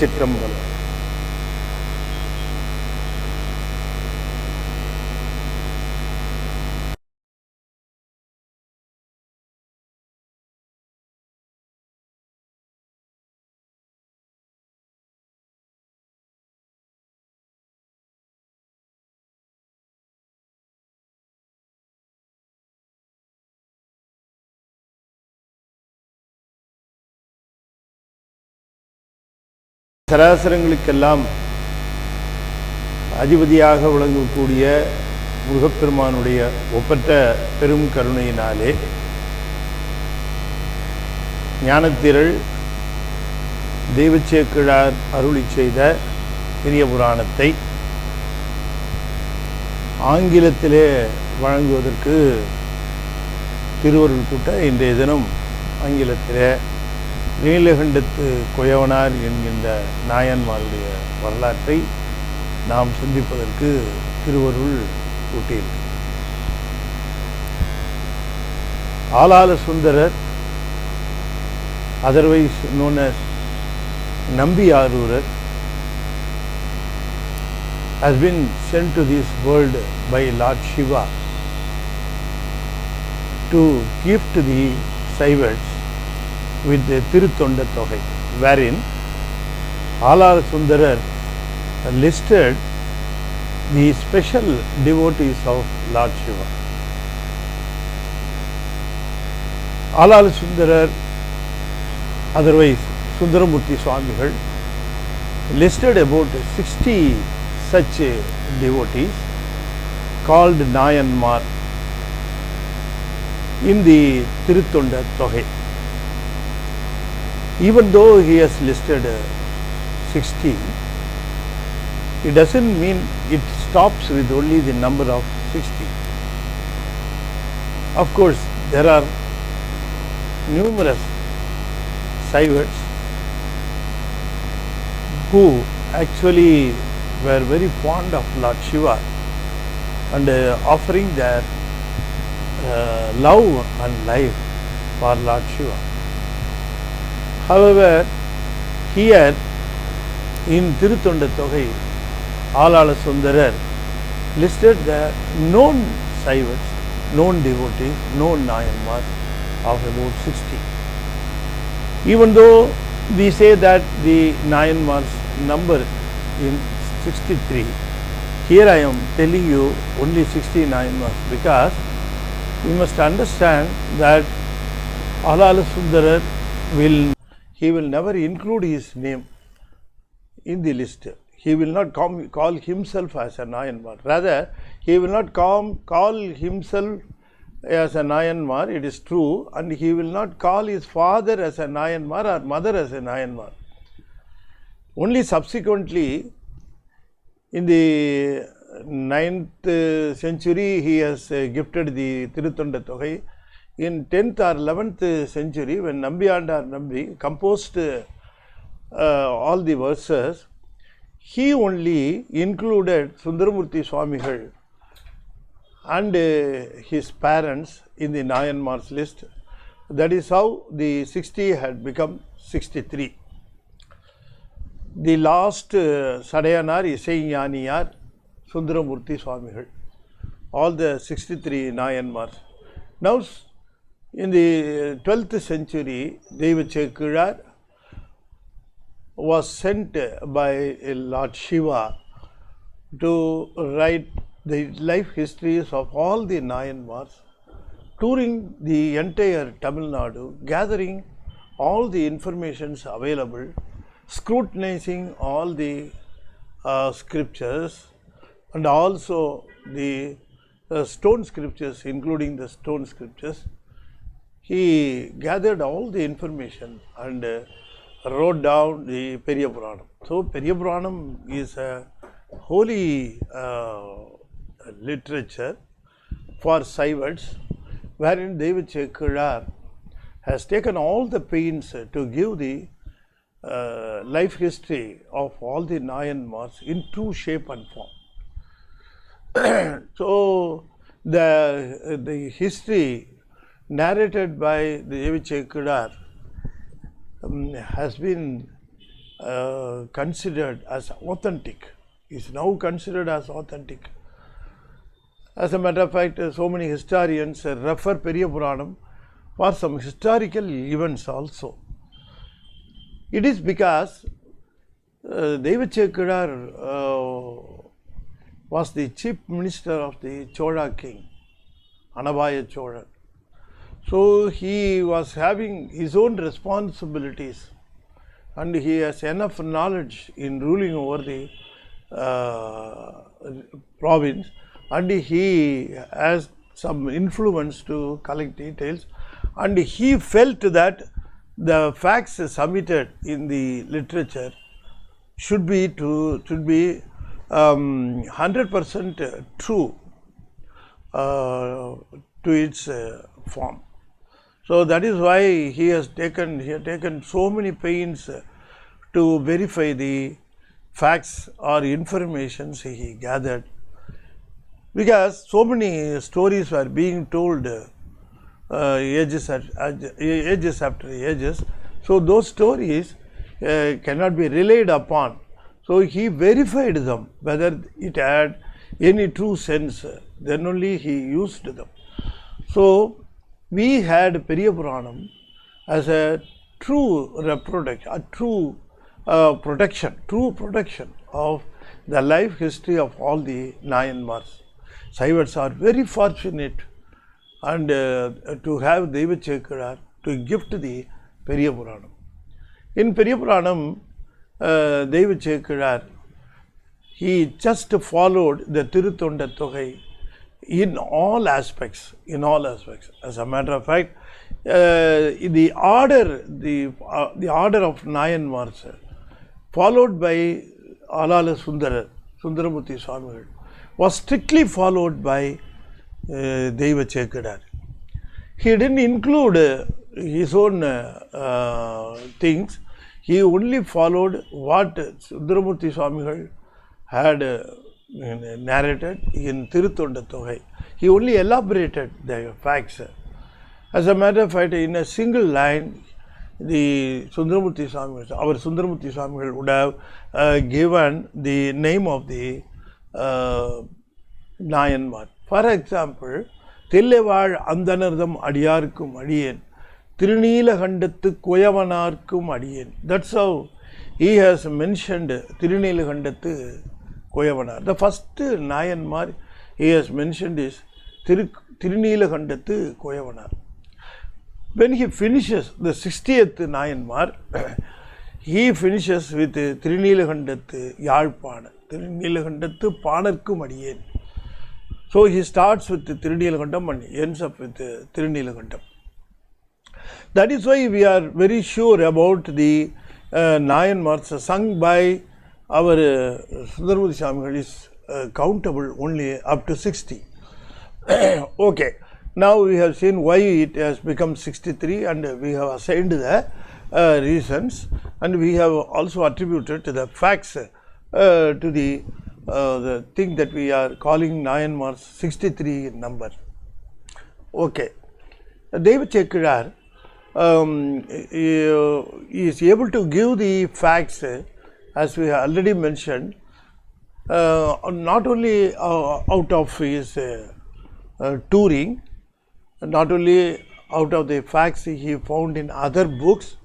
திருச்சிற்றம்பலம். சராசரங்களுக்கெல்லாம் அதிபதியாக விளங்கக்கூடிய முருகப்பெருமானுடைய ஒப்பற்ற பெரும் கருணையினாலே ஞானத்திரள் தெய்வச்சேக்கிழார் அருளி செய்த பெரிய புராணத்தை ஆங்கிலத்திலே வழங்குவதற்கு திருவருள் கூட்ட இன்றைய தினம் ஆங்கிலத்திலே நீலகண்டத்து குயவனார் என்கின்ற நாயன்மாருடைய வரலாற்றை நாம் சிந்திப்பதற்கு திருவருள் கூட்டியிருக்கு. ஆலால Sundarar, otherwise known as Nambiyarurar, has been sent to this world by Lord Shiva to gift the Saivas with the Thiruneelakandathu Kuyavanar, wherein Alala Sundarar listed the special devotees of Lord Shiva. Alala Sundarar, otherwise Sundaramurti Swamigal, listed about 60 such devotees called Nayanmar in the Thiruneelakandathu Kuyavanar. Even though he has listed 60, it doesn't mean it stops with only the number of 60. Of course, there are numerous Saivas who actually were very fond of Lord Shiva and offering their love and life for Lord Shiva. However, here in Thiruneelakandathu Kuyavanar, Alala Sundarar listed the known Saivas, known devotees, known Nayanmar of about 60. Even though we say that the Nayanmar's number in 63, here I am telling you only 60 Nayanmars, because we must understand that Alala Sundarar he will never include his name in the list. He will not call himself as a Nayanmar. Rather, he will not call himself as a Nayanmar, it is true, and he will not call his father as a Nayanmar or mother as a Nayanmar. Only subsequently, in the 9th century, he has gifted the Thiruneelakandathu Kuyavanar. In 10th or 11th century, when Nambiyandar Nambi composed all the verses, he only included Sundaramurti Swamigal and his parents in the Nayanmar's list. That is how the 60 had become 63. The last Sadayanar, Isaiyaniyar, Sundaramurti Swamigal, all the 63 Nayanmars. Now, in the 12th century, Devachekizhar was sent by Lord Shiva to write the life histories of all the Nayanmars, touring the entire Tamil Nadu, gathering all the informations available, scrutinizing all the scriptures and also the stone scriptures, including the stone scriptures. He gathered all the information and wrote down the Periya Puranam. So, Periya Puranam is a holy literature for Saivas, wherein Devachekizhar has taken all the pains to give the life history of all the Nayanmars in true shape and form. So, the history narrated by the Devachekizhar has been considered as authentic, is now considered as authentic. As a matter of fact, so many historians refer Periya Puranam for some historical events also. It is because Devachekadar was the chief minister of the Chola king, Anabhaya Chola. So he was having his own responsibilities and he has enough knowledge in ruling over the province, and he has some influence to collect details, and he felt that the facts submitted in the literature should be 100% true to its form. So that is why he has taken so many pains to verify the facts or informations he gathered, because so many stories were being told ages after ages. So those stories cannot be relied upon. So he verified them whether it had any true sense. Then only he used them. So we had Periya Puranam as a true true protection of the life history of all the Nayanmars. Saivats are very fortunate and to have Devachekadar to gift the Periya Puranam. In Periya Puranam, Devachekadar, he just followed the Thiruneelakandathu Kuyavanar in all aspects. As a matter of fact, the order of Nayanmars followed by Alala Sundaramurti Swamigal was strictly followed by Devachekadar. He didn't include his own things. He only followed what Sundaramurti Swamigal had narrated in Thiruneelakandathu Kuyavanar. He only elaborated the facts. As a matter of fact, in a single line, the Sundaramurti Swamigal, our Sundaramurti Swamigal would have given the name of the Nayanmar. For example, Thillevazh Andanardam Adiyarkum Adiyen, Thiruneelakandathu Kuyavanarkum Adiyen. That's how he has mentioned Thiruneelakandathu Kuyavanar. The first Nayanmar he has mentioned is Thiruneelakandathu Kuyavanar. When he finishes the 60th Nayanmar, he finishes with Thiruneelakandathu Yalpana, Thiruneelakandathu Panarkum Adiyen. So he starts with Thiruneelakandam and ends up with Thiruneelakandam. That is why we are very sure about the Nayanmars sung by our Sundaramurti Swamigal is countable only up to 60. Okay, now we have seen why it has become 63 and we have assigned the reasons, and we have also attributed the facts to the thing that we are calling Nayanmars 63 in number. Okay, Devachekadar is able to give the facts, as we have already mentioned, not only out of his touring, not only out of the facts he found in other books,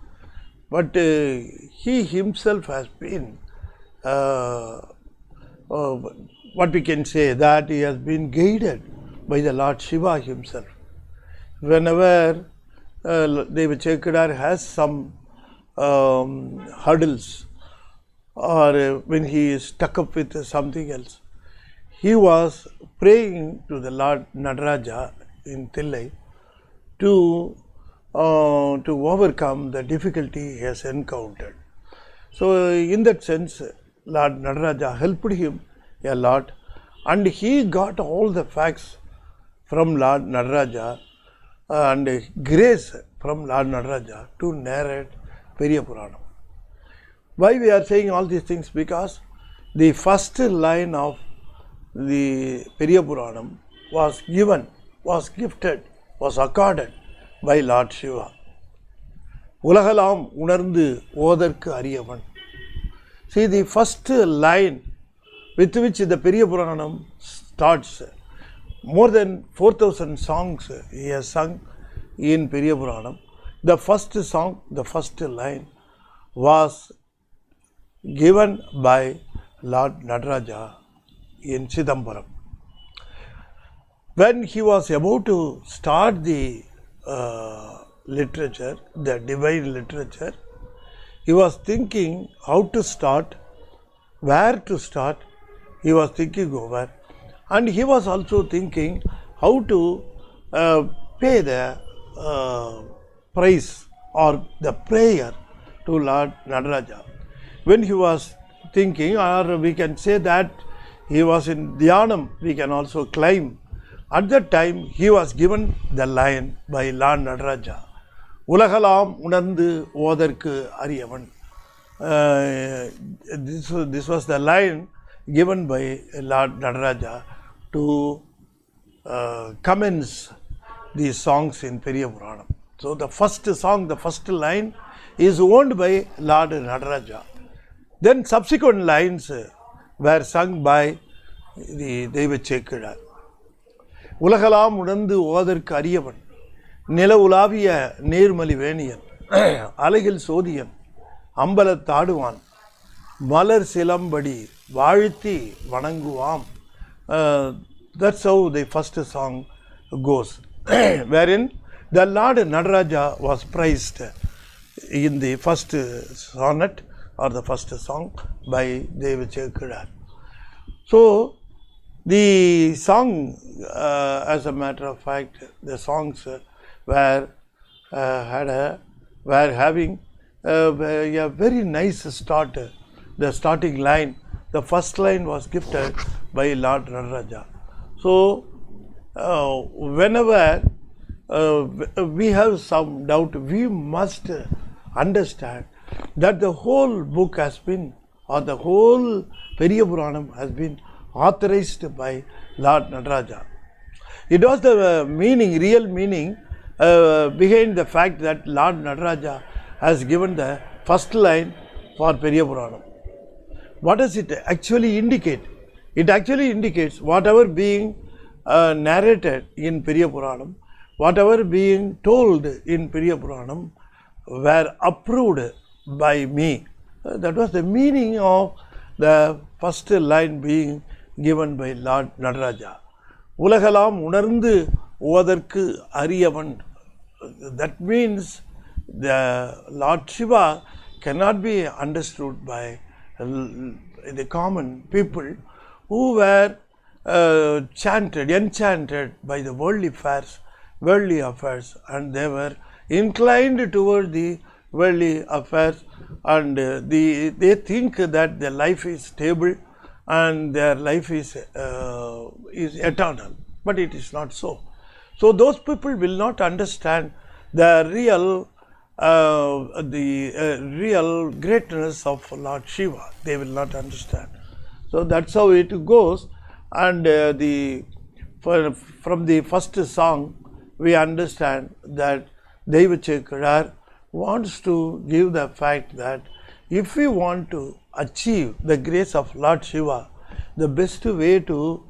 but he himself has been what we can say, that he has been guided by the Lord Shiva himself. Whenever Devachekadar has some hurdles, or when he is stuck up with something else, he was praying to the Lord Nadaraja in Thillai to overcome the difficulty he has encountered. So in that sense, Lord Nadaraja helped him a lot, and he got all the facts from Lord Nadaraja and grace from Lord Nadaraja to narrate Periya Puranam. Why we are saying all these things? Because the first line of the Periya Puranam was given, was gifted, was accorded by Lord Shiva. Ulagalam unarndu odarku ariyavan. See, the first line with which the Periya Puranam starts, more than 4,000 songs he has sung in Periya Puranam. The first song, the first line was given by Lord Nataraja in Chidambaram. When he was about to start the literature, the divine literature, he was thinking how to start, where to start, he was thinking over, and he was also thinking how to pay the price or the prayer to Lord Nataraja. When he was thinking, or we can say that he was in Dhyanam, we can also claim. At that time, he was given the line by Lord Nataraja. Ulagalam unandu odarku ariyavan. This was the line given by Lord Nataraja to commence the songs in Periya Puranam. So the first song, the first line is owned by Lord Nataraja. Then subsequent lines were sung by the Devachekada. உலகலாம் உணர்ந்து ஓதற்கு அரியவன் நில உலாவிய நீர்மலி வேணியன் அலைகள் சோதியன் அம்பலத்தாடுவான் மலர் சிலம்படி வாழ்த்தி வணங்குவாம். That's how the first song goes, wherein the Lord Nataraja was praised in the first sonnet or the first song by Devachekada. So the song, as a matter of fact, the songs were having a very nice start. The starting line, the first line was gifted by Lord Nataraja. So whenever we have some doubt, we must understand that the whole book has been, or the whole Periya Puranam has been authorized by Lord Nataraja. It was the meaning, real meaning behind the fact that Lord Nataraja has given the first line for Periya Puranam. What does it actually indicate? It actually indicates whatever being narrated in Periya Puranam, whatever being told in Periya Puranam were approved by me. That was the meaning of the first line being given by Lord Nataraja. Ulagalam unarndu odarku ariyavan. That means the Lord Shiva cannot be understood by the common people who were enchanted by the worldly affairs, and they were inclined toward the worldly affairs, and they think that their life is stable and their life is eternal, but it is not so. So those people will not understand the real greatness of Lord Shiva. They will not understand. So that's how it goes. And from the first song, we understand that Devachekadar wants to give the fact that if we want to achieve the grace of Lord Shiva, the best way to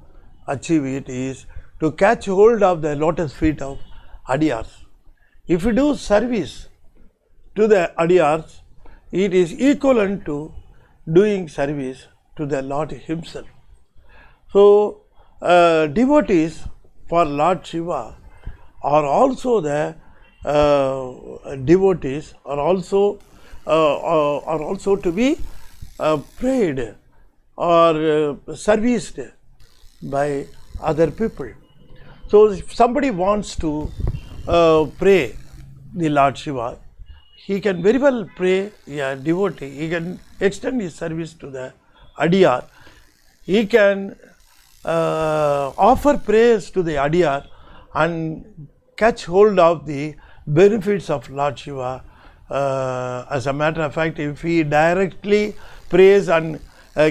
achieve it is to catch hold of the lotus feet of Adiyars. If we do service to the Adiyars, it is equivalent to doing service to the Lord himself. So devotees for Lord Shiva are also the devotees are also to be prayed or serviced by other people. So if somebody wants to pray the Lord Shiva, he can very well pray a devotee. He can extend his service to the Adiyar. He can offer prayers to the Adiyar and catch hold of the benefits of Lord Shiva. As a matter of fact, if he directly prays and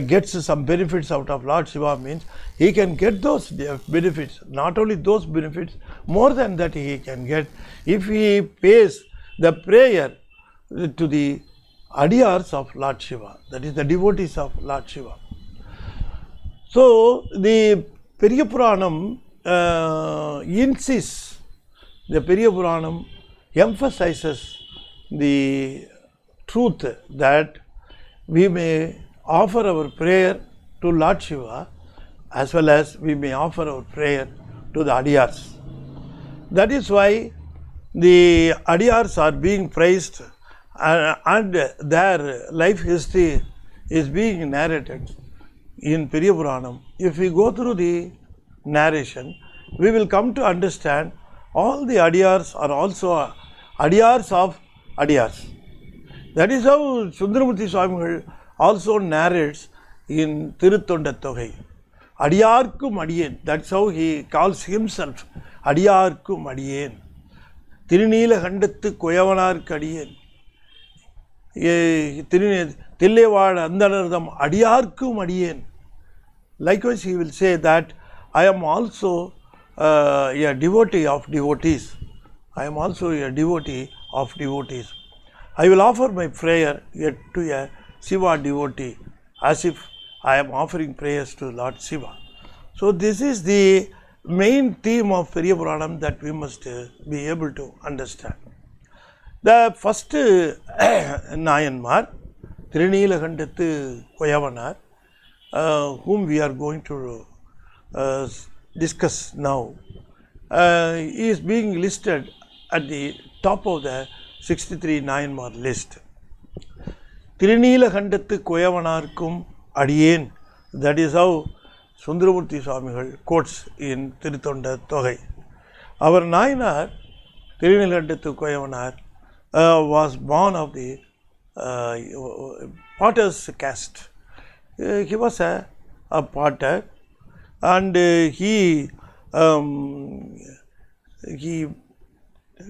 gets some benefits out of Lord Shiva, means he can get those benefits. Not only those benefits, more than that he can get if he pays the prayer to the adiyars of Lord Shiva, that is the devotees of Lord Shiva. So the Periya Puranam insists, the Periya Puranam emphasizes the truth that we may offer our prayer to Lord Shiva as well as we may offer our prayer to the adiyars. That is why the adiyars are being praised and their life history is being narrated in Periya Puranam. If we go through the narration, we will come to understand all the adiyars are also adiyars of adiyars. That is how Sundaramurti Swamigal also narrates in Thiruneelakandathu Kuyavanar. Adiyarkum adiyen, that's how he calls himself, Adiyarkum adiyen. Thiruneelakandathu Kuyavanar adiyen. Tillevada Andanardam Adiyarkum adiyen. Likewise, he will say that I am also a devotee of devotees. I am also a devotee of devotees. I will offer my prayer to a Shiva devotee as if I am offering prayers to Lord Shiva. So this is the main theme of Periya Puranam that we must be able to understand. The first Nayanmar, Thiruneelakandathu Kuyavanar, whom we are going to discuss now, is being listed at the top of the 63 Nayanmar list. Thiruneelakandathu Kuyavanarkum adiyen, that is how Sundaramurti Swamigal quotes in Thiruneelakandathu Kuyavanar. Our Nayanar, Thiruneelakandathu Kuyavanar, was born of the potter's caste. He was a potter, and he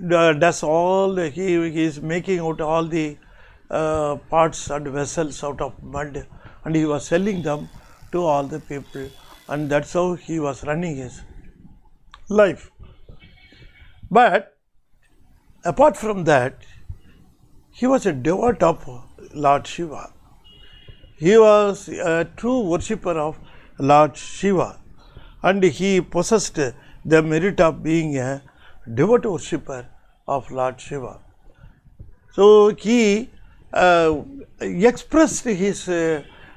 does all the, he is making out all the pots and vessels out of mud, and he was selling them to all the people, and that's how he was running his life. But apart from that, he was a devotee of Lord Shiva. He was a true worshipper of Lord Shiva, and he possessed the merit of being a devout worshipper of Lord Shiva. So he expressed his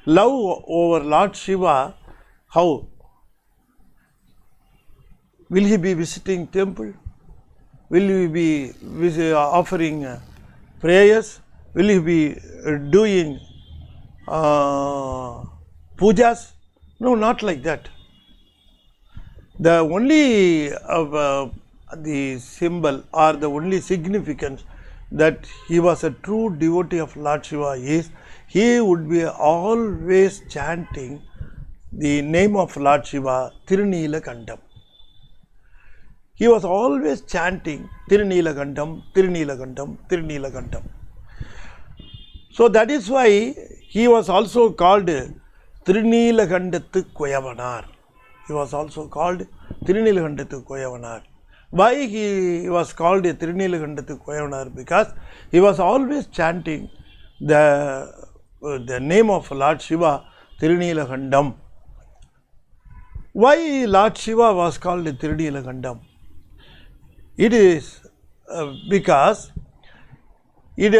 love over Lord Shiva. How? Will he be visiting temple? Will he be offering prayers? Will he be doing pujas? No, not like that. The only the symbol or the only significance that he was a true devotee of Lord Shiva is he would be always chanting the name of Lord Shiva, Thiruneelakantam. He was always chanting Thiruneelakantam, Thiruneelakantam, Thiruneelakantam. So that is why he was also called Thiruneelakandathu Kuyavanar. He was also called Thiruneelakandathu Kuyavanar. Why he was called Thiruneelakandathu Kuyavanar? Because he was always chanting the name of Lord Shiva, Thiruneelakandam. Why Lord Shiva was called Thiruneelakandam? It is because it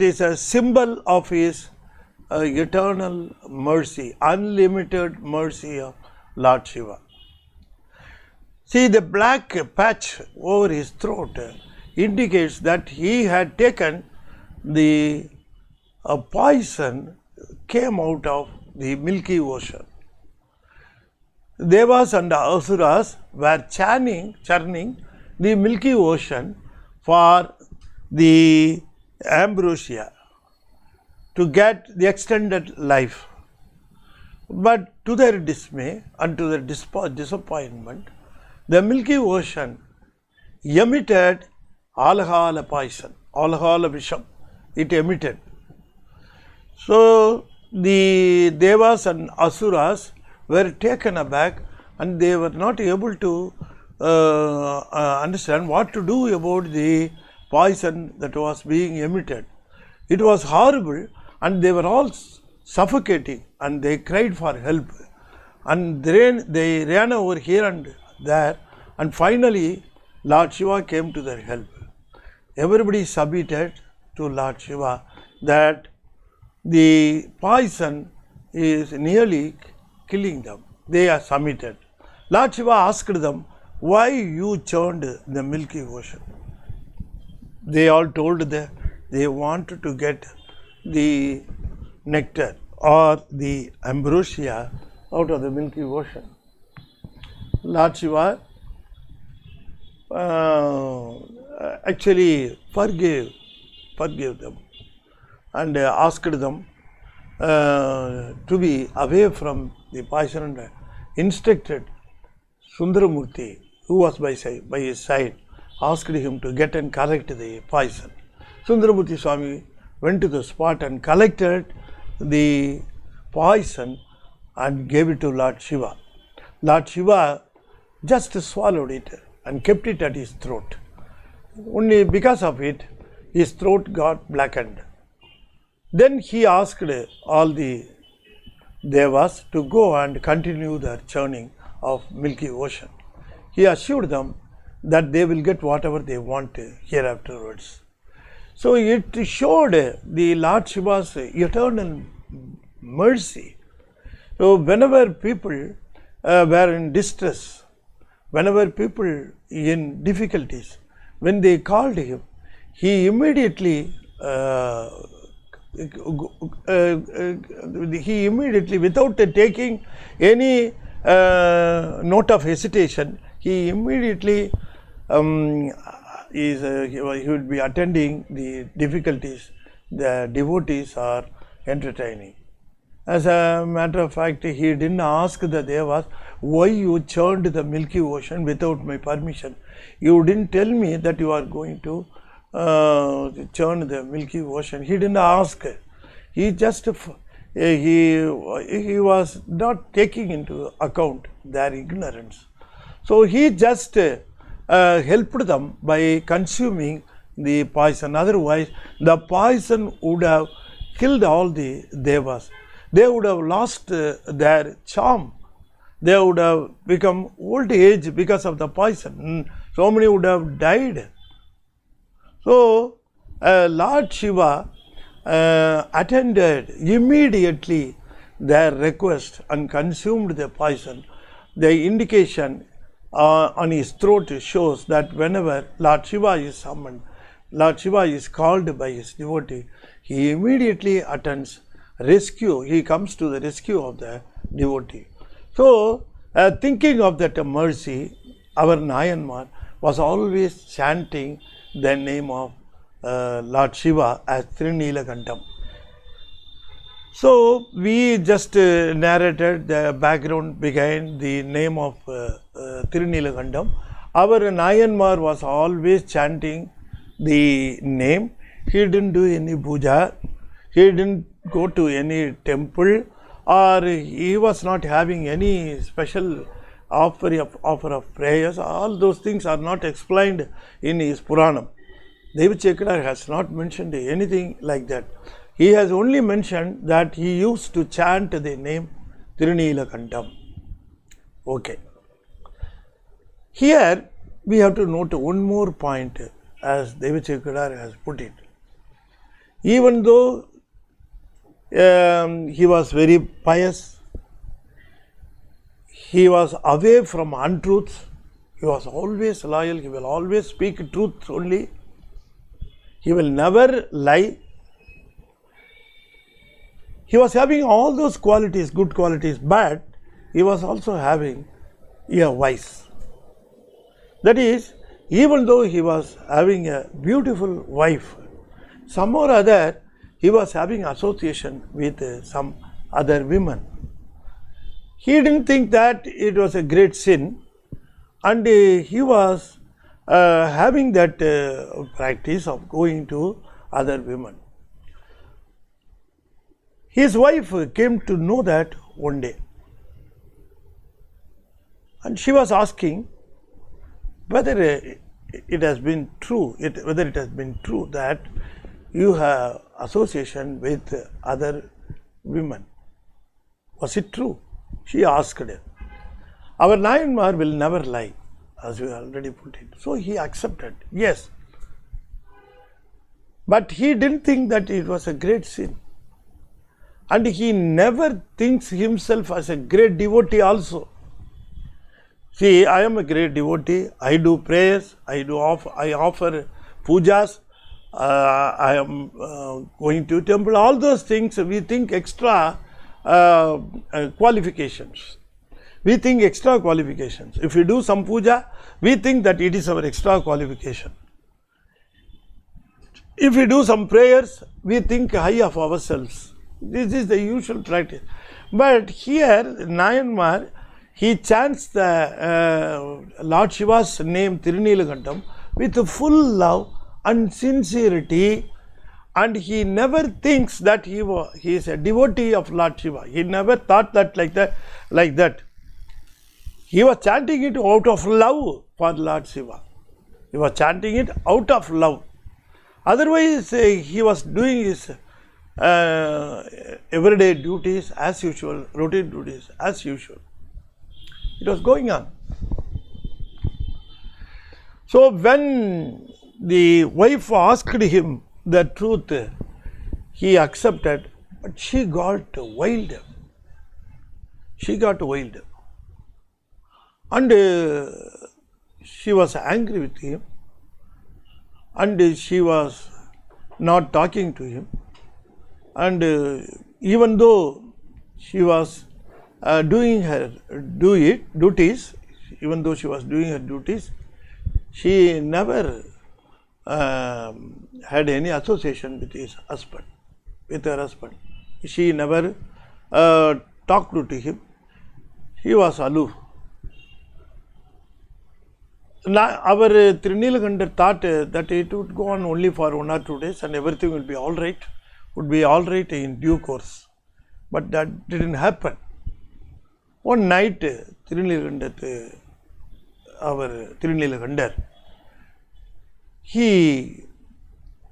is a symbol of his eternal mercy, unlimited mercy of Lord Shiva. See, the black patch over his throat indicates that he had taken the poison came out of the Milky Ocean. Devas and Asuras were churning the Milky Ocean for the ambrosia to get the extended life. But to their dismay and to their disappointment, the Milky Ocean emitted alcohol poison, alcohol visham, it emitted. So the Devas and Asuras were taken aback and they were not able to understand what to do about the poison that was being emitted. It was horrible, and they were all suffocating, and they cried for help. And they ran over here and there, and finally Lord Shiva came to their help. Everybody submitted to Lord Shiva that the poison is nearly killing them. They are submitted. Lord Shiva asked them, why you churned the milky ocean? They all told that they wanted to get the nectar or the ambrosia out of the milky ocean. Lord Shiva actually forgave them and asked them to be away from the poison, and instructed Sundaramurti, who was by his side, asked him to get and collect the poison. Sundaramurti Swami went to the spot and collected the poison and gave it to Lord Shiva. Lord Shiva just swallowed it and kept it at his throat. Only because of it, his throat got blackened. Then he asked all the devas to go and continue their churning of Milky Ocean. He assured them that they will get whatever they want hereafterwards. So it showed the Lord Shiva's eternal mercy. So whenever people were in distress, whenever people in difficulties, when they called him, he immediately without taking any note of hesitation, he immediately he would be attending the difficulties the devotees are entertaining. As a matter of fact, he didn't ask the devas, why you churned the Milky Ocean without my permission. You didn't tell me that you are going to churn the Milky Ocean. He didn't ask. He just he was not taking into account their ignorance. So he just helped them by consuming the poison. Otherwise, the poison would have killed all the devas. They would have lost their charm. They would have become old age because of the poison. So many would have died. So Lord Shiva attended immediately their request and consumed the poison. The indication on his throat shows that whenever Lord Shiva is summoned, Lord Shiva is called by his devotee, he immediately attends rescue. He comes to the rescue of the devotee. So thinking of that mercy, our Nayanmar was always chanting the name of Lord Shiva as Thiruneelakandathu. So we just narrated the background behind the name of Thiruneelakandathu. Our Nayanmar was always chanting the name. He didn't do any puja. He didn't go to any temple, or he was not having any special offer of prayers. All those things are not explained in his Puranam. Devachekara has not mentioned anything like that. He has only mentioned that he used to chant the name Thiruneelakandathu. Okay. Here we have to note one more point, as Devachekara has put it. Even though he was very pious, he was away from untruths, he was always loyal, he will always speak truth only, he will never lie. He was having all those qualities, good qualities, but he was also having a vice. That is, even though he was having a beautiful wife, some or other he was having association with some other women. He didn't think that it was a great sin, and he was having that practice of going to other women. His wife came to know that one day, and she was asking whether it has been true, that you have association with other women. Was it true? She asked. Our Nayanmar will never lie, as we already put it. So he accepted, yes. But he didn't think that it was a great sin. And he never thinks himself as a great devotee also. See, I am a great devotee. I do prayers. I offer pujas. I am going to temple. All those things we think extra qualifications. We think extra qualifications. If we do some puja, we think that it is our extra qualification. If we do some prayers, we think high of ourselves. This is the usual practice. But here, Nayanmar, he chants the Lord Shiva's name Thiruneelakandathu with full love and sincerity, and he never thinks that he is a devotee of Lord Shiva. He never thought that like that. He was chanting it out of love for Lord Shiva. He was chanting it out of love. Otherwise, he was doing his everyday duties as usual, routine duties as usual. It was going on. So when the wife asked him the truth, he accepted, but she got wild. And she was angry with him, and she was not talking to him. And even though she was doing her duties, she never had any association with her husband. She never talked to him. He was aloof. Our Thiruneelakandathu thought that it would go on only for 1 or 2 days and everything will be all right, in due course. But that didn't happen. One night, our Thiruneelakandathu, he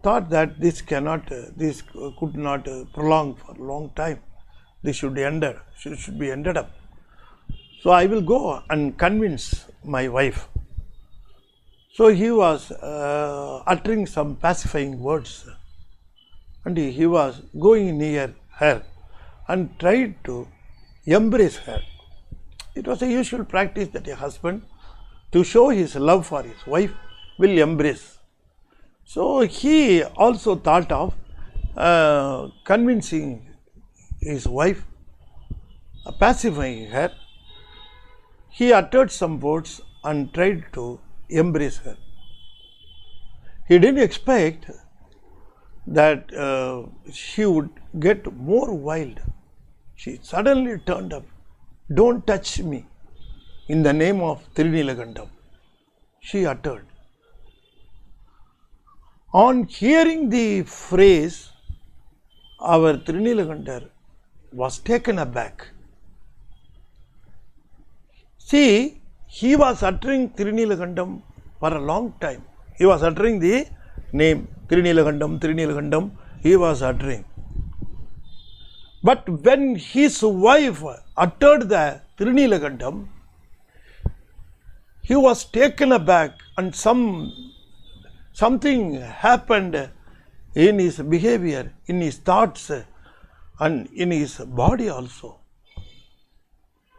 thought that this could not prolong for a long time. This should be ended up. So I will go and convince my wife. So he was uttering some pacifying words, and he was going near her and tried to embrace her. It was a usual practice that a husband, to show his love for his wife, will embrace. So he also thought of convincing his wife, pacifying her. He uttered some words and tried to embrace her. He didn't expect that she would get more wild. She suddenly turned up. "Don't touch me," in the name of Thiruneelakandathu, she uttered. On hearing the phrase, our Thiruneelakandathu was taken aback. See, he was uttering Thiruneelakandathu for a long time. He was uttering the name Thiruneelakandam, he was uttering. But when his wife uttered the Thiruneelakandam, he was taken aback, and something happened in his behavior, in his thoughts, and in his body also.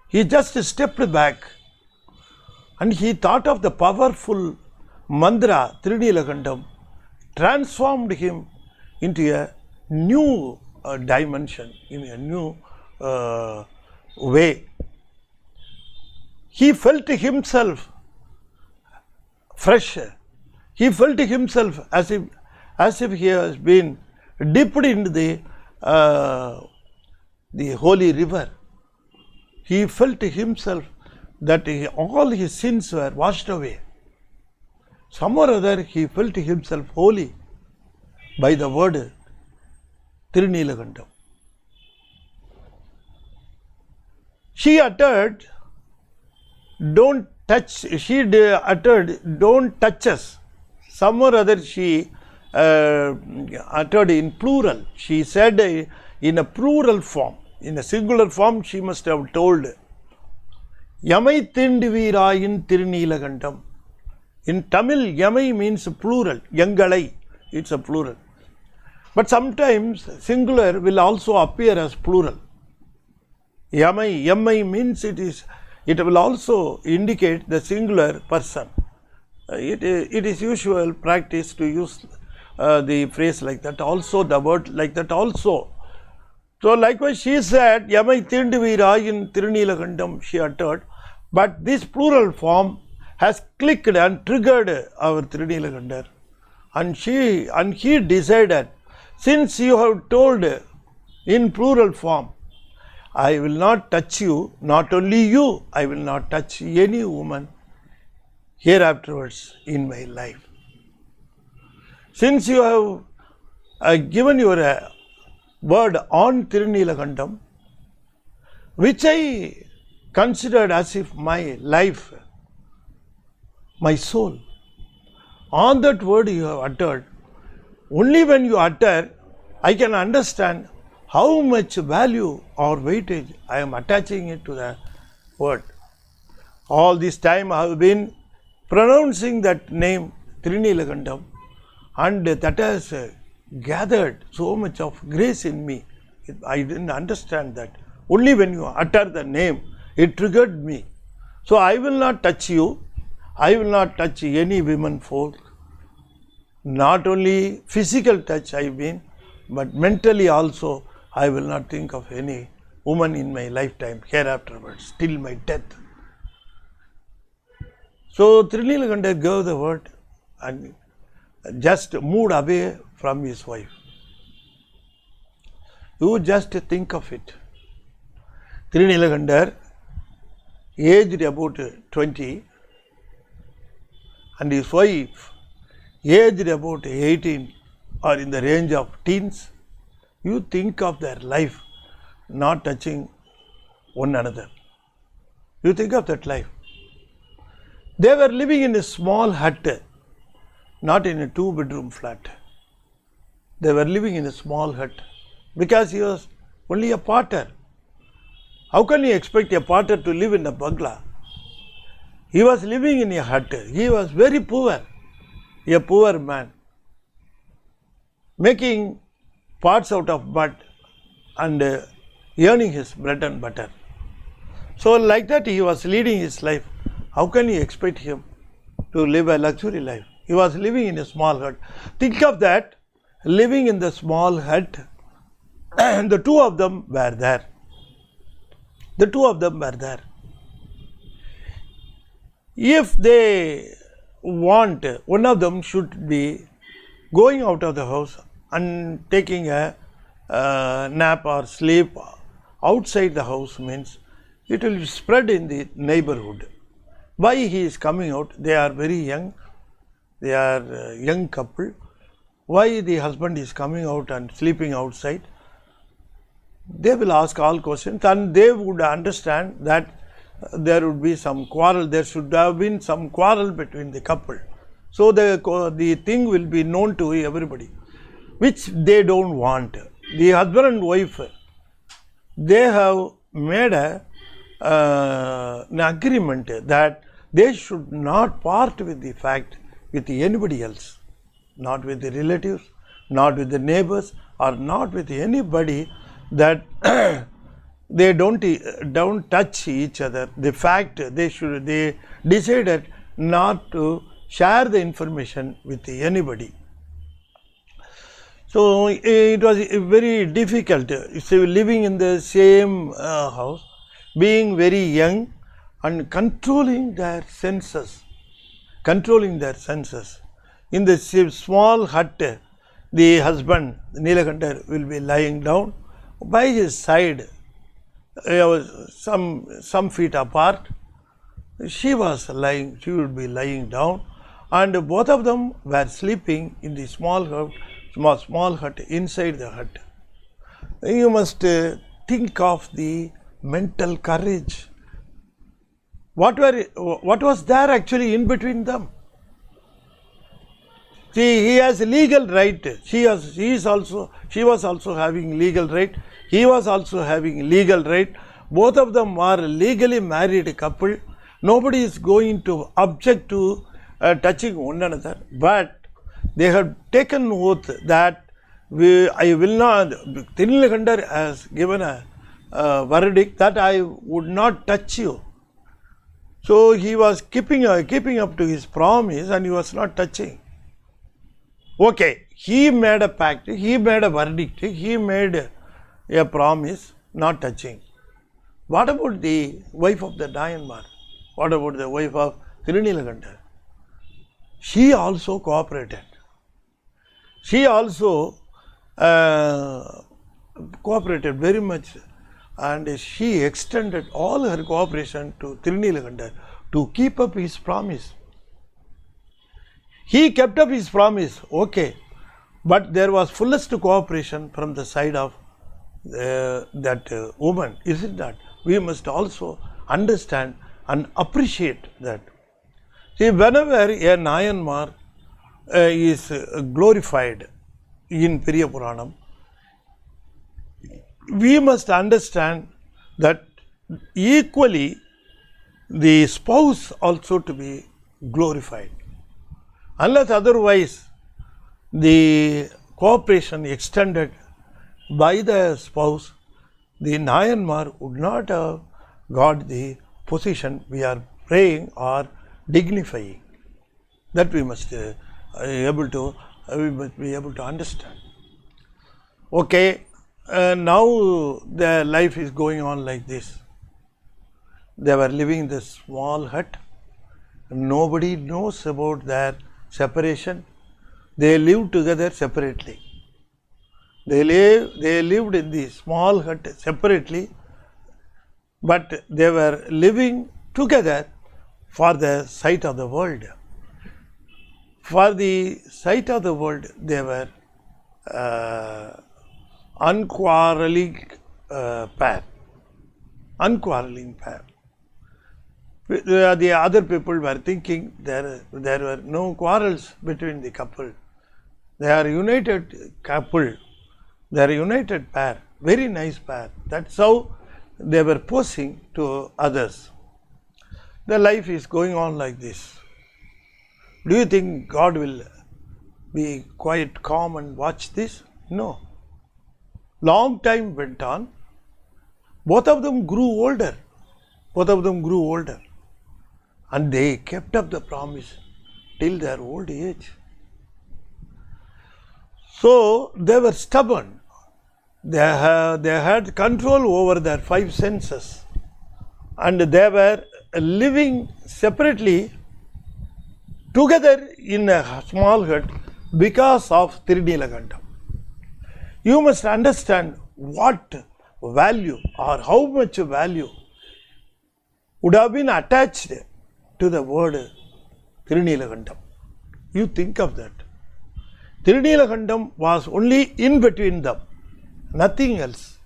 He just stepped back and he thought of the powerful mantra Thiruneelakandam, transformed him into a new dimension, in a new way. He felt himself fresh. He felt himself as if he has been dipped into the holy river. He felt himself that all his sins were washed away. Some or other he felt himself holy by the word Thiruneelakandam. She uttered, "Don't touch," she uttered, "Don't touch us." Some or other she uttered in plural. She said in a plural form. In a singular form, she must have told, Yamai Tindivirayin Thiruneelakandam. In Tamil, Yamai means plural, Yangalai, it's a plural. But sometimes singular will also appear as plural. Yamai means it will also indicate the singular person. It is usual practice to use the phrase like that also, the word like that also. So likewise she said, Yamai Tindivirayin Thiruneelakandam, she uttered, but this plural form has clicked and triggered our Thiruneelakandar. And he decided, since you have told in plural form, I will not touch you, not only you, I will not touch any woman hereafterwards in my life. Since you have given your word on Thiruneelakandam, which I considered as if my life, my soul, on that word you have uttered, only when you utter, I can understand how much value or weightage I am attaching it to the word. All this time I have been pronouncing that name Thiruneelakandam, and that has gathered so much of grace in me. I didn't understand that. Only when you utter the name, it triggered me. So I will not touch you. I will not touch any women folk. Not only physical touch I mean, but mentally also I will not think of any woman in my lifetime hereafterwards till my death. So Thiruneelakandar gave the word and just moved away from his wife. You just think of it. Thiruneelakandar, aged about 20, and his wife, aged about 18 or in the range of teens. You think of their life not touching one another. You think of that life. They were living in a small hut, not in a 2-bedroom flat. They were living in a small hut because he was only a potter. How can you expect a potter to live in a bungalow? He was living in a hut. He was very poor, a poor man, making pots out of mud and earning his bread and butter. So like that he was leading his life. How can you expect him to live a luxury life? He was living in a small hut. Think of that, living in the small hut, and the two of them were there. The two of them were there. If they want, one of them should be going out of the house and taking a nap or sleep outside the house, means it will spread in the neighborhood. Why he is coming out? They are very young. They are a young couple. Why the husband is coming out and sleeping outside? They will ask all questions, and they would understand that there would be some quarrel. There should have been some quarrel between the couple. So the thing will be known to everybody, which they don't want. The husband and wife, they have made an agreement that they should not part with the fact with anybody else, not with the relatives, not with the neighbors, or not with anybody, that they don't touch each other. The fact they decided not to share the information with anybody. So it was very difficult. So living in the same house, being very young and controlling their senses. In the small hut, the husband, Neelakandar, will be lying down. By his side, some feet apart, she would be lying down, and both of them were sleeping in the small hut inside the hut. You must think of the mental courage. What was there actually in between them? he has legal right. She was also having legal right. He was also having legal right. Both of them are legally married couple. Nobody is going to object to touching one another. But they have taken oath that I will not. Thiruneelakandathu has given a verdict that I would not touch you. So he was keeping up to his promise, and he was not touching. Okay, he made a pact, he made a verdict, he made a promise, not touching. What about the wife of the Nayanmar? What about the wife of Thiruneelakandathu? She also cooperated. She also cooperated very much, and she extended all her cooperation to Thiruneelakandathu to keep up his promise. He kept up his promise, okay, but there was fullest cooperation from the side of that woman, isn't that? We must also understand and appreciate that. See, whenever a Nayanmar is glorified in Periya Puranam, we must understand that equally the spouse also to be glorified. Unless otherwise the cooperation extended by the spouse, the Nayanmar would not have got the position we are praying or dignifying. That we must be able to understand. Okay, now their life is going on like this. They were living in this small hut. Nobody knows about their separation. They lived together separately. They lived in the small hut separately, but they were living together for the sight of the world. For the sight of the world, they were unquarreling pair. Unquarreling pair. The other people were thinking there were no quarrels between the couple. They are united couple. They are united pair. Very nice pair. That's how they were posing to others. The life is going on like this. Do you think God will be quite calm and watch this? No. Long time went on. Both of them grew older. And they kept up the promise till their old age. So they were stubborn. They had control over their five senses, and they were living separately together in a small hut because of Thiruneelakandathu. You must understand what value or how much value would have been attached to the word Thiruneelakandathu. You think of that. Thiruneelakandathu was only in between them, nothing else.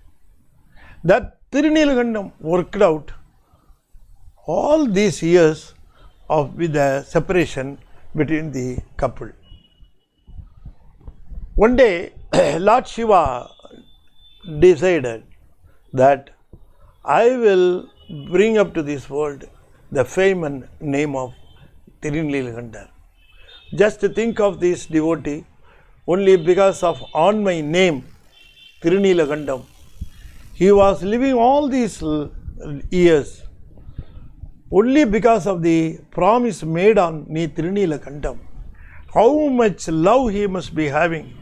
That Thiruneelakandathu worked out all these years with the separation between the couple. One day, Lord Shiva decided that I will bring up to this world the fame and name of Thiruneelakandathu. Just think of this devotee, only because of on my name, Thiruneelakandathu, he was living all these years only because of the promise made on Thiruneelakandathu. How much love he must be having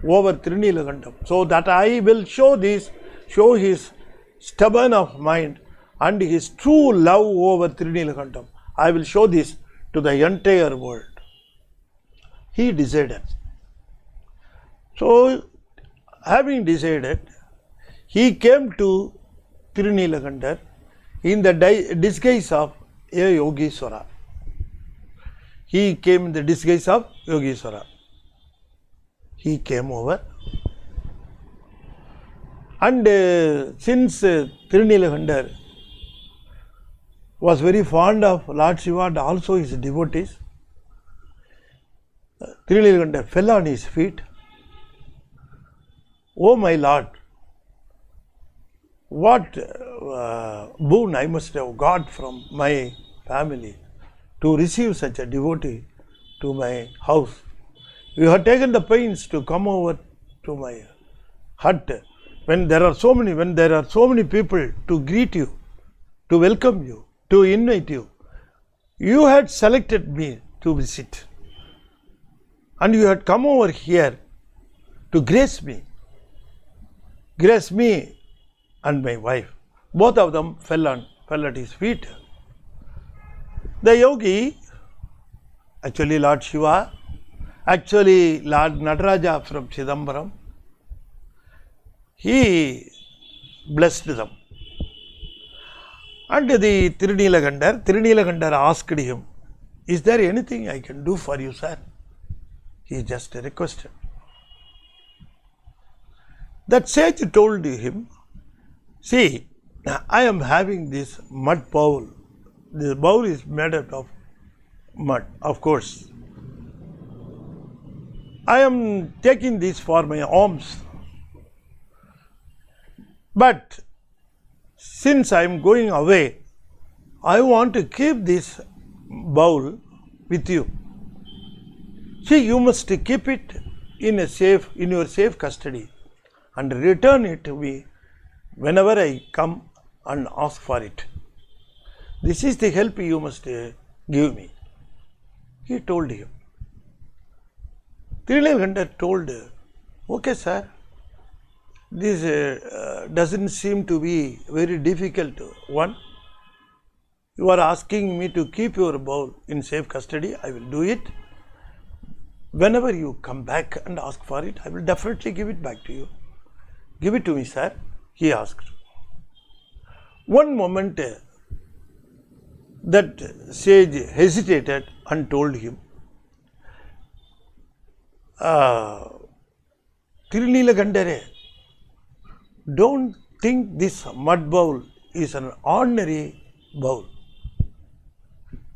over Thiruneelakandathu, so that I will show his stubborn of mind and his true love over Thiruneelakandathu. I will show this to the entire world. He decided. So, having decided, he came to Thiruneelakandathu in the disguise of a Yogeshwara. He came in the disguise of Yogeshwara. He came over, and since Thiruneelakandathu was very fond of Lord Shiva and also his devotees, Thiruneelakandathu fell on his feet. Oh my Lord, what boon I must have got from my family to receive such a devotee to my house. You have taken the pains to come over to my hut when there are so many people to greet you, to welcome you, to invite you. You had selected me to visit, and you had come over here to grace me and my wife. Both of them fell at his feet. The yogi, actually Lord Shiva, actually Lord Nataraja from Chidambaram, he blessed them. And the Thiruneelakandathu asked him, is there anything I can do for you, sir? He just requested. That sage told him, see, I am having this mud bowl. This bowl is made out of mud, of course. I am taking this for my alms. But since I am going away, I want to keep this bowl with you. See, you must keep it in your safe custody and return it to me whenever I come and ask for it. This is the help you must give me. He told him. Thiruneelakandathu told, okay sir, this doesn't seem to be very difficult one. You are asking me to keep your bowl in safe custody, I will do it. Whenever you come back and ask for it, I will definitely give it back to you. Give it to me, sir, he asked. One moment that sage hesitated and told him, Thiruneelakandathu, don't think this mud bowl is an ordinary bowl.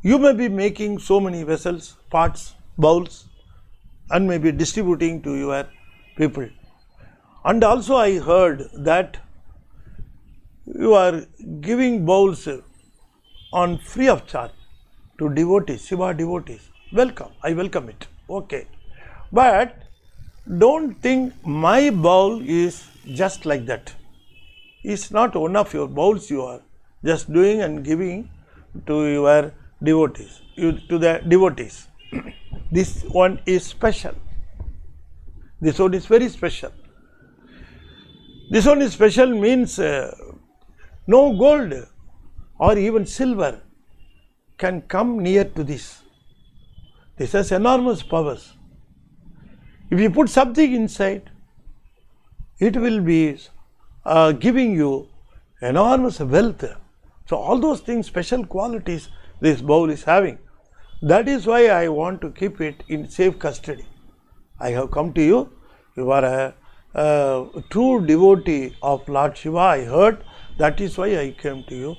You may be making so many vessels, pots, bowls, and may be distributing to your people. And also I heard that you are giving bowls on free of charge to devotees, Shiva devotees. Welcome, I welcome it. Okay. But don't think my bowl is just like that. It's not one of your bowls you are just doing and giving to your devotees, to the devotees. This one is special. This one is very special. This one is special means no gold or even silver can come near to this. This has enormous powers. If you put something inside, it will be giving you enormous wealth. So all those things, special qualities this bowl is having. That is why I want to keep it in safe custody. I have come to you. You are a true devotee of Lord Shiva, I heard. That is why I came to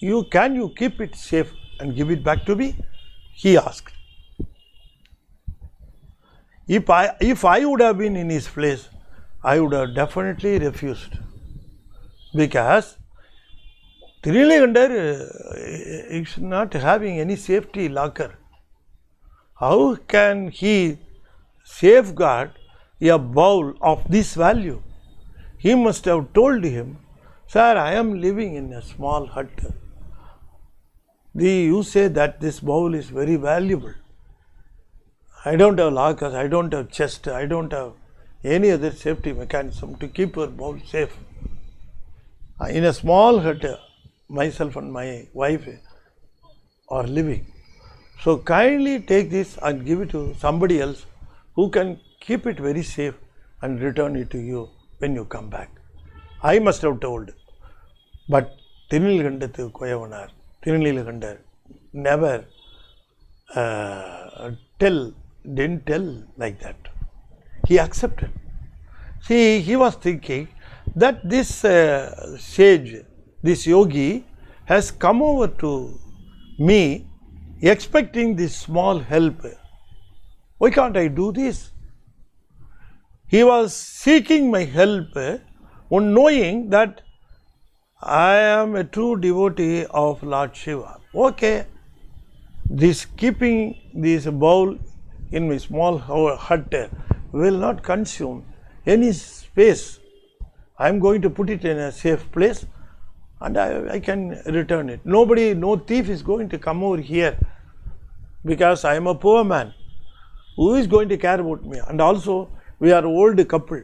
you. Can you keep it safe and give it back to me? He asked. If I would have been in his place, I would have definitely refused. Because Thiruneelakandathu is not having any safety locker. How can he safeguard a bowl of this value? He must have told him, sir, I am living in a small hut. You say that this bowl is very valuable. I don't have lockers, I don't have chest, I don't have any other safety mechanism to keep your bowl safe. In a small hut, myself and my wife are living. So kindly take this and give it to somebody else who can keep it very safe and return it to you when you come back. I must have told. But Thiruneelakandathu Kuyavanar, Thiruneelakandathu never didn't tell like that. He accepted. See, he was thinking that this sage, this yogi has come over to me expecting this small help. Why can't I do this? He was seeking my help on knowing that I am a true devotee of Lord Shiva. Okay, this keeping this bowl in my small hut will not consume any space. I am going to put it in a safe place and I can return it. Nobody, no thief is going to come over here because I am a poor man. Who is going to care about me? And also, we are old couple.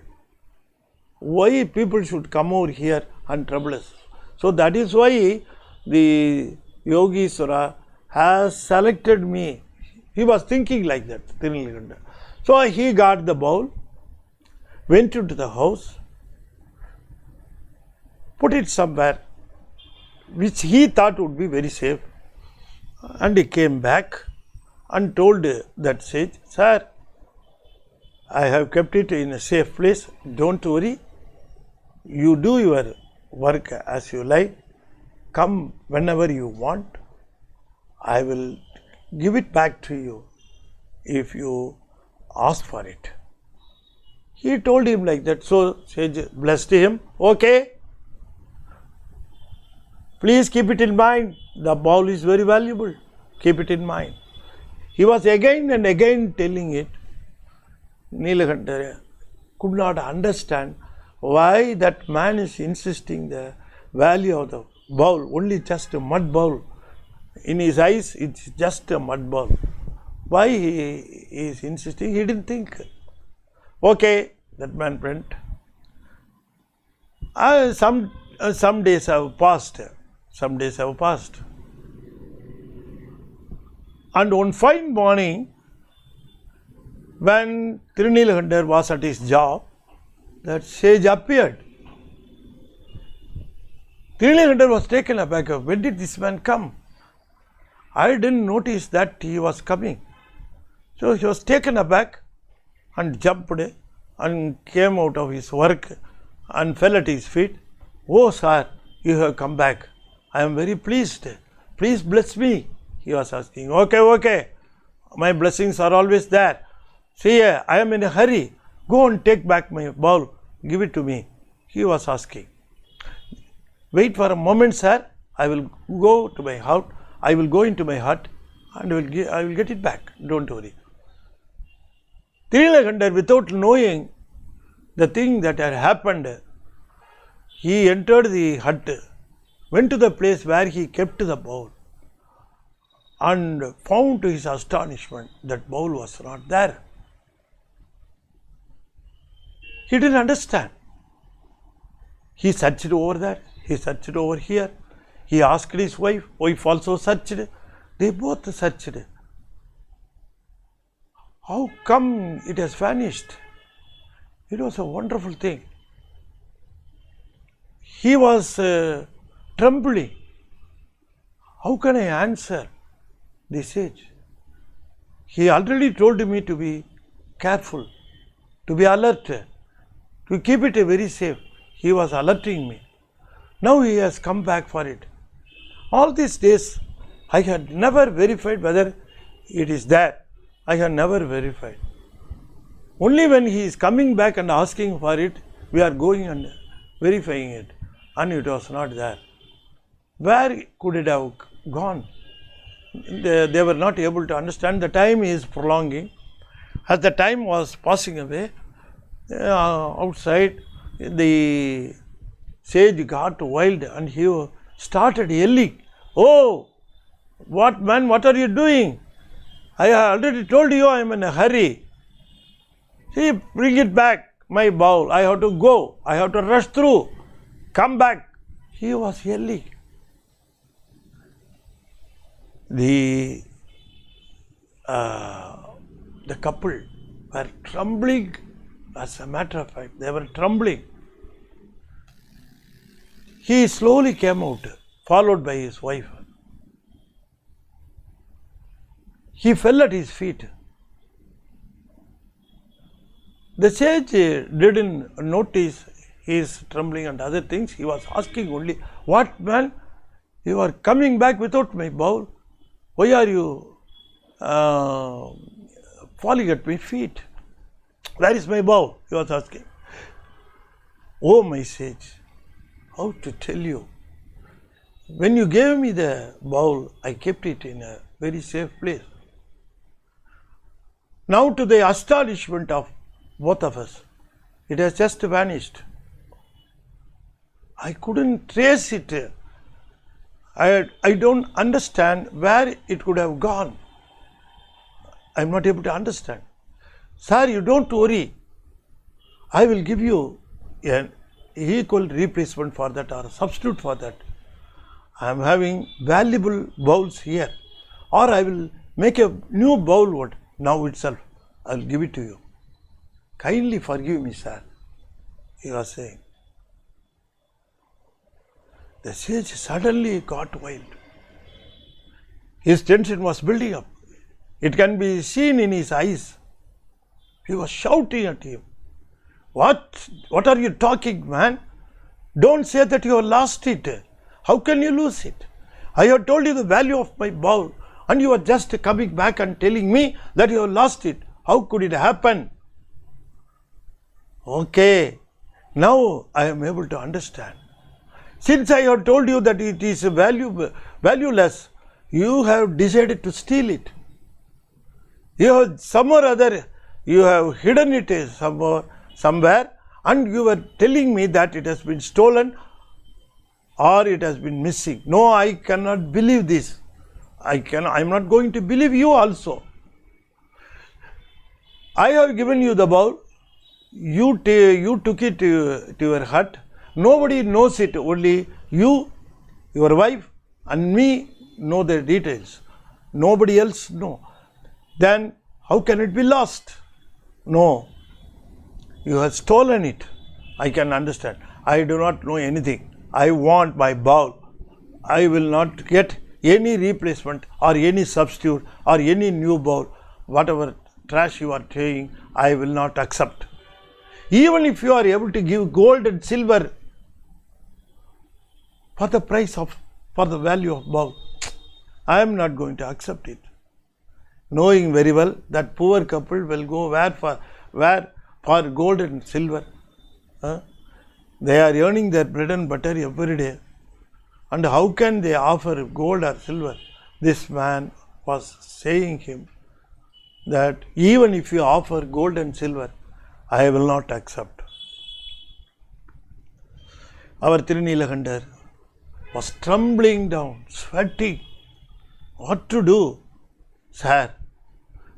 Why people should come over here and trouble us? So that is why the Yogiswara has selected me. He was thinking like that, Thiruneelakandathu. So he got the bowl, went into the house, put it somewhere which he thought would be very safe, and he came back and told that sage, "Sir, I have kept it in a safe place, don't worry, you do your work as you like, come whenever you want, I will give it back to you if you ask for it." He told him like that, so sage blessed him, okay, please keep it in mind, the bowl is very valuable, keep it in mind. He was again and again telling it. Neelakanta could not understand why that man is insisting the value of the bowl, only just a mud bowl. In his eyes, it's just a mud bowl. Why he is insisting? He didn't think. Okay, that man went. Some days have passed. Some days have passed. And one fine morning, when Thiruneelakandathu was at his job, that sage appeared. Thiruneelakandathu was taken aback. When did this man come? I didn't notice that he was coming. So he was taken aback and jumped and came out of his work and fell at his feet. "Oh sir, you have come back. I am very pleased. Please bless me." He was asking. Okay, my blessings are always there. See, I am in a hurry. Go and take back my bowl. Give it to me. He was asking. "Wait for a moment, sir. I will go to my hut. I will go into my hut and I will get it back. Don't worry." Thiruneelakandathu, without knowing the thing that had happened, he entered the hut, went to the place where he kept the bowl, and found to his astonishment that bowl was not there. He didn't understand. He searched over there, he searched over here. He asked his wife also searched. They both searched. How come it has vanished? It was a wonderful thing. He was trembling. How can I answer the sage? He already told me to be careful, to be alert, to keep it very safe. He was alerting me. Now he has come back for it. All these days, I had never verified whether it is there. I had never verified. Only when he is coming back and asking for it, we are going and verifying it. And it was not there. Where could it have gone? They were not able to understand. The time is prolonging. As the time was passing away, outside, the sage got wild and he started yelling, "Oh, what man, what are you doing? I have already told you I am in a hurry. See, bring it back, my bowl. I have to go. I have to rush through. Come back." He was yelling. The couple were trembling. As a matter of fact, they were trembling. He slowly came out, followed by his wife. He fell at his feet. The sage didn't notice his trembling and other things. He was asking only, "What man? You are coming back without my bowl? Why are you falling at my feet. Where is my bowl? He was asking. Oh, my sage, how to tell you? When you gave me the bowl, I kept it in a very safe place. Now, to the astonishment of both of us, it has just vanished. I couldn't trace it. I don't understand where it could have gone. I'm not able to understand. Sir, you don't worry. I will give you an equal replacement for that or a substitute for that. I am having valuable bowls here, or I will make a new bowl now itself. I will give it to you. Kindly forgive me, sir, he was saying. The sage suddenly got wild. His tension was building up. It can be seen in his eyes. He was shouting at him. What are you talking, man? Don't say that you have lost it. How can you lose it? I have told you the value of my bowl, and you are just coming back and telling me that you have lost it. How could it happen? Okay, now I am able to understand. Since I have told you that it is valueless, you have decided to steal it. You have somewhere or other, you have hidden it somewhere, and you were telling me that it has been stolen or it has been missing. No, I cannot believe this. I am not going to believe you also. I have given you the bowl. You took it to your hut. Nobody knows it. Only you, your wife, and me know the details. Nobody else know. Then how can it be lost? No. You have stolen it. I can understand. I do not know anything. I want my bowl. I will not get any replacement or any substitute or any new bowl. Whatever trash you are saying, I will not accept. Even if you are able to give gold and silver for the value of bowl, I am not going to accept it. Knowing very well that poor couple will go where for gold and silver. They are earning their bread and butter every day. And how can they offer gold or silver? This man was saying him that even if you offer gold and silver, I will not accept. Our Thiruneelakandathu was trembling down, sweating. What to do? Sir,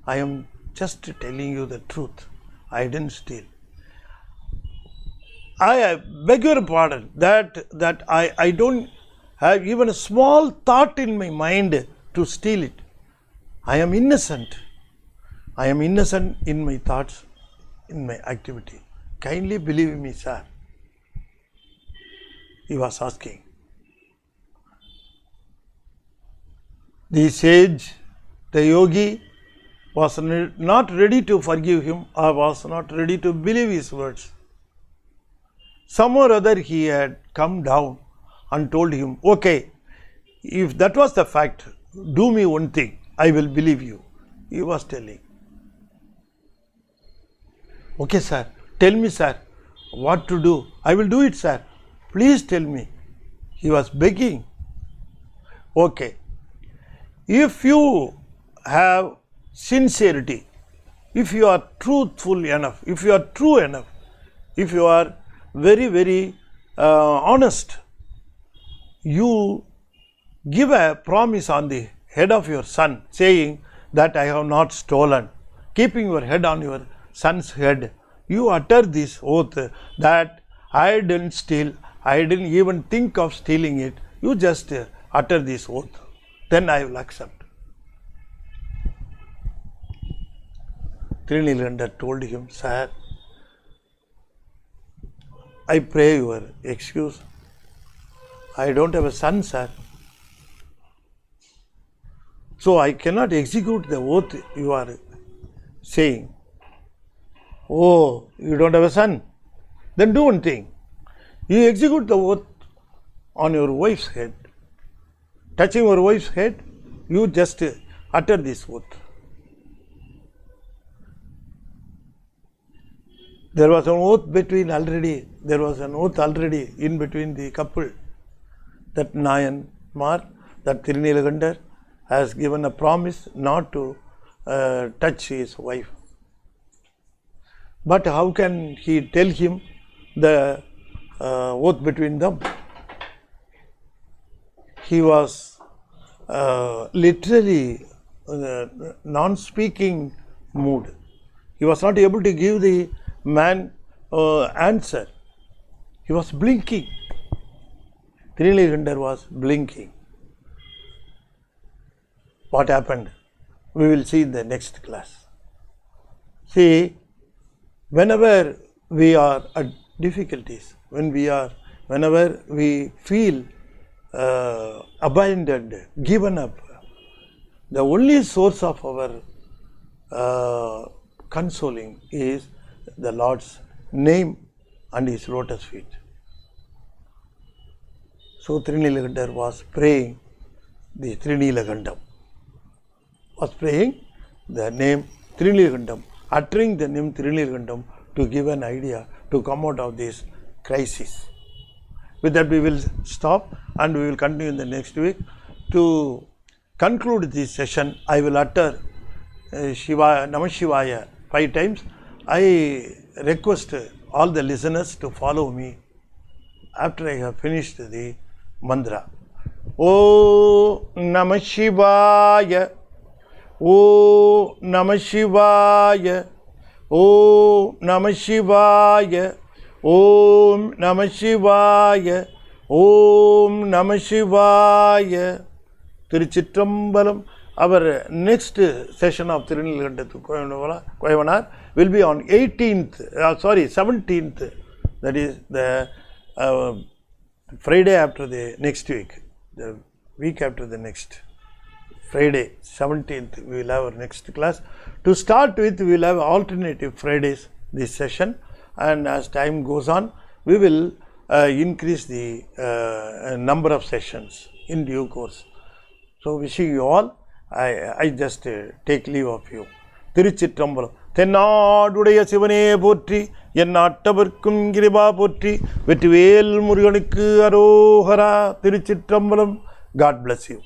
I am just telling you the truth. I didn't steal. I beg your pardon that I don't have even a small thought in my mind to steal it. I am innocent. I am innocent in my thoughts, in my activity. Kindly believe me, sir. He was asking. The sage, the yogi, was not ready to forgive him or was not ready to believe his words. Some or other he had come down and told him, okay, if that was the fact, do me one thing, I will believe you. He was telling. Okay, sir, tell me, sir, what to do. I will do it, sir. Please tell me. He was begging. Okay. If you have sincerity, if you are truthful enough, if you are true enough, if you are very, very honest, you give a promise on the head of your son saying that I have not stolen, keeping your head on your son's head. You utter this oath that I didn't steal, I didn't even think of stealing it. You just utter this oath. Then I will accept. Thiruneelakandathu told him, sir, I pray your excuse. I don't have a son, sir. So I cannot execute the oath you are saying. Oh, you don't have a son? Then do one thing. You execute the oath on your wife's head. Touching your wife's head, you just utter this oath. There was an oath already in between the couple, that Nayanmar, that Thiruneelakandathu has given a promise not to touch his wife. But how can he tell him the oath between them? He was literally non-speaking mood. He was not able to give the man answer. He was blinking. Thiruneelakandathu was blinking. What happened? We will see in the next class. See, whenever we are at difficulties, whenever we feel abandoned, given up, the only source of our consoling is the Lord's name and His lotus feet. So Thiruneelakandathu was praying the Thiruneelakandam, the name Thiruneelakandam, uttering the name Thiruneelakandam to give an idea to come out of this crisis. With that we will stop and we will continue in the next week. To conclude this session, I will utter Namah Shivaya 5 times. I request all the listeners to follow me after I have finished the mantra. O Namah Shivaya, O Namah Shivaya, O Namah Shivaya, Om Namah Shivaya, Om Namah Shivaya. Tiruchitrambalam. Our next session of Thiruneelakandathu Kuyavanar will be on 17th. That is the Friday after the next week. The week after the next Friday, 17th, we will have our next class. To start with, we will have alternative Fridays this session, and as time goes on, we will increase the number of sessions in due course. So, wishing you all, I just take leave of you. Tiruchitrambalam. தென்னாடுடைய சிவனே போற்றி, என் நாட்டவர்க்கும் கிருபா போற்றி, வெற்றிவேல் முருகனுக்கு அரோகரா. திருச்சிற்றம்பலம். God bless you.